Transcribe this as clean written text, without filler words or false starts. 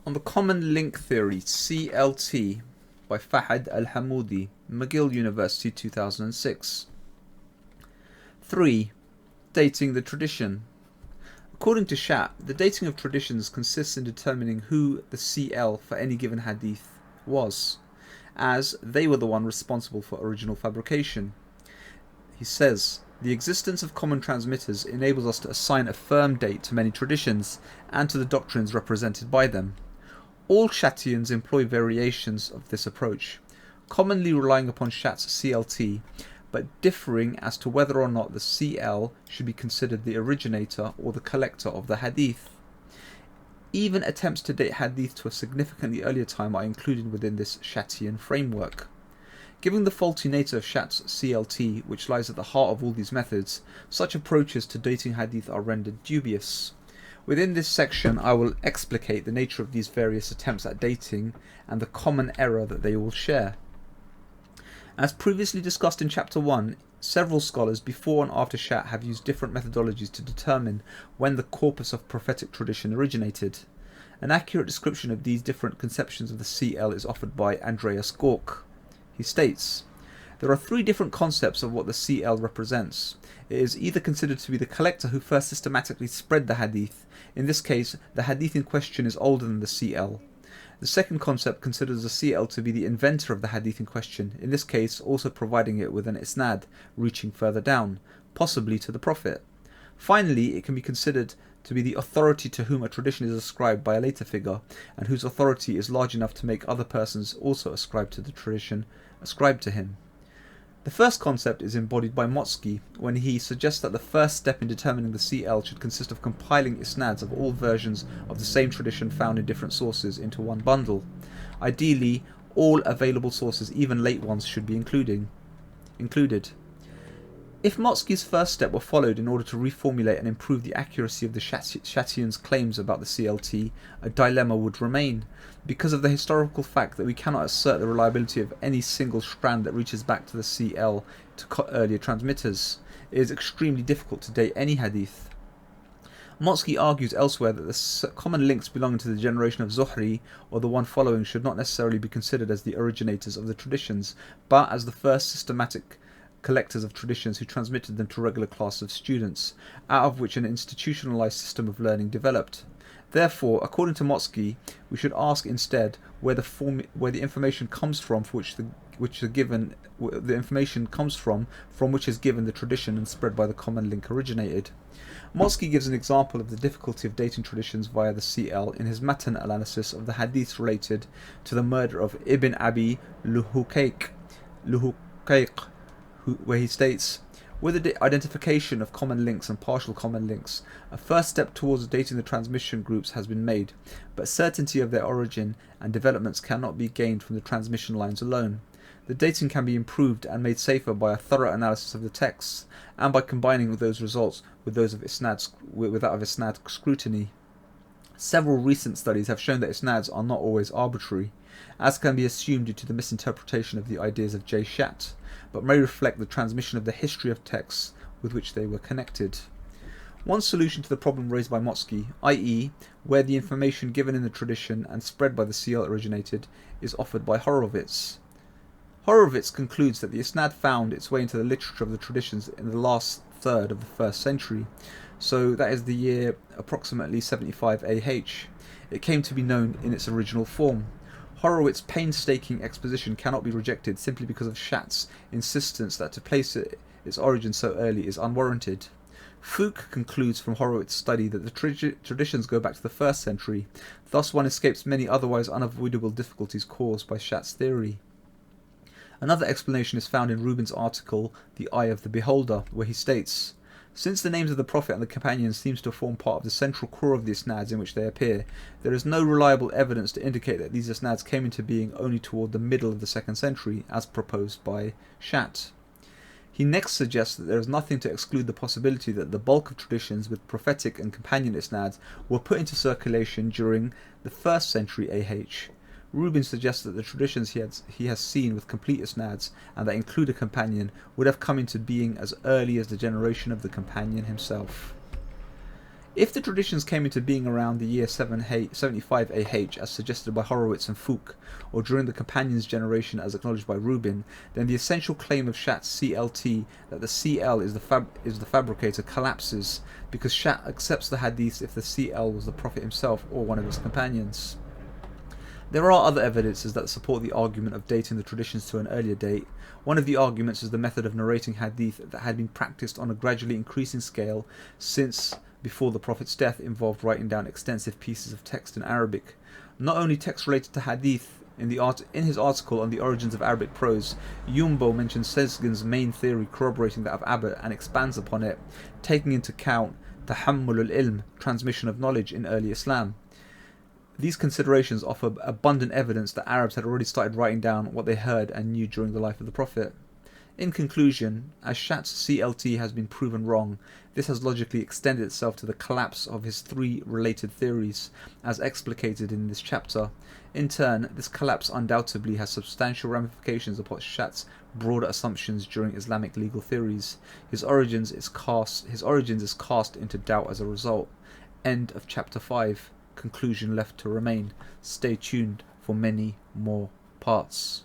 On the Common Link Theory, CLT, by Alhomoudi, Mcgill University, 2006. 3. Dating the tradition. According to Schacht, the dating of traditions consists in determining who the CL for any given hadith was, as they were the one responsible for original fabrication. He says, the existence of common transmitters enables us to assign a firm date to many traditions and to the doctrines represented by them. All Schachtians employ variations of this approach, commonly relying upon Schacht's CLT, but differing as to whether or not the CL should be considered the originator or the collector of the hadith. Even attempts to date hadith to a significantly earlier time are included within this Schachtian framework. Given the faulty nature of Schacht's CLT, which lies at the heart of all these methods, such approaches to dating hadith are rendered dubious. Within this section, I will explicate the nature of these various attempts at dating and the common error that they all share. As previously discussed in Chapter 1, several scholars before and after Schacht have used different methodologies to determine when the corpus of prophetic tradition originated. An accurate description of these different conceptions of the CL is offered by Andreas Gork. He states, there are three different concepts of what the CL represents. It is either considered to be the collector who first systematically spread the hadith. In this case, the hadith in question is older than the CL. The second concept considers the CL to be the inventor of the hadith in question, in this case also providing it with an isnad reaching further down, possibly to the Prophet. Finally, it can be considered to be the authority to whom a tradition is ascribed by a later figure, and whose authority is large enough to make other persons also ascribe to the tradition ascribed to him. The first concept is embodied by Motzki when he suggests that the first step in determining the CL should consist of compiling isnads of all versions of the same tradition found in different sources into one bundle. Ideally, all available sources, even late ones, should be included. If Motzki's first step were followed in order to reformulate and improve the accuracy of the Schachtians' claims about the CLT, a dilemma would remain. Because of the historical fact that we cannot assert the reliability of any single strand that reaches back to the CL to earlier transmitters, it is extremely difficult to date any hadith. Motzki argues elsewhere that the common links belonging to the generation of Zuhri or the one following should not necessarily be considered as the originators of the traditions, but as the first systematic collectors of traditions who transmitted them to a regular class of students, out of which an institutionalized system of learning developed. Therefore, according to Motzki, we should ask instead where the information comes from for which is given the tradition and spread by the common link originated. Motzki gives an example of the difficulty of dating traditions via the CL in his Matan analysis of the hadiths related to the murder of Ibn Abi Luhukayq, where he states, with the identification of common links and partial common links, a first step towards dating the transmission groups has been made, but certainty of their origin and developments cannot be gained from the transmission lines alone. The dating can be improved and made safer by a thorough analysis of the texts, and by combining those results with those of isnad scrutiny. Several recent studies have shown that isnads are not always arbitrary, as can be assumed due to the misinterpretation of the ideas of J. Schacht, but may reflect the transmission of the history of texts with which they were connected. One solution to the problem raised by Motzki, i.e., where the information given in the tradition and spread by the CL originated, is offered by Horowitz. Horowitz concludes that the isnad found its way into the literature of the traditions in the last third of the 1st century, so that is the year approximately 75 AH. It came to be known in its original form. Horowitz's painstaking exposition cannot be rejected simply because of Schacht's insistence that to place its origin so early is unwarranted. Fuchs concludes from Horowitz's study that the traditions go back to the 1st century, thus one escapes many otherwise unavoidable difficulties caused by Schacht's theory. Another explanation is found in Rubin's article, The Eye of the Beholder, where he states, since the names of the Prophet and the companions seems to form part of the central core of the isnads in which they appear, there is no reliable evidence to indicate that these isnads came into being only toward the middle of the 2nd century, as proposed by Schacht. He next suggests that there is nothing to exclude the possibility that the bulk of traditions with prophetic and companion isnads were put into circulation during the 1st century AH. Rubin suggests that the traditions he has seen with complete isnads and that include a companion would have come into being as early as the generation of the companion himself. If the traditions came into being around the year 75 AH, as suggested by Horowitz and Fuchs, or during the Companions' generation as acknowledged by Rubin, then the essential claim of Schacht's CLT, that the CL is the fabricator, collapses, because Schacht accepts the Hadith if the CL was the Prophet himself or one of his companions. There are other evidences that support the argument of dating the traditions to an earlier date. One of the arguments is the method of narrating Hadith that had been practiced on a gradually increasing scale since before the Prophet's death involved writing down extensive pieces of text in Arabic. Not only text related to Hadith. In his article on the origins of Arabic prose, Juynboll mentions Sezgin's main theory corroborating that of Abbott and expands upon it, taking into account tahammul al-ilm, transmission of knowledge in early Islam. These considerations offer abundant evidence that Arabs had already started writing down what they heard and knew during the life of the Prophet. In conclusion, as Schacht's CLT has been proven wrong, this has logically extended itself to the collapse of his three related theories, as explicated in this chapter. In turn, this collapse undoubtedly has substantial ramifications upon Schacht's broader assumptions during Islamic legal theories. His origins is cast into doubt as a result. End of chapter 5. Conclusion left to remain. Stay tuned for many more parts.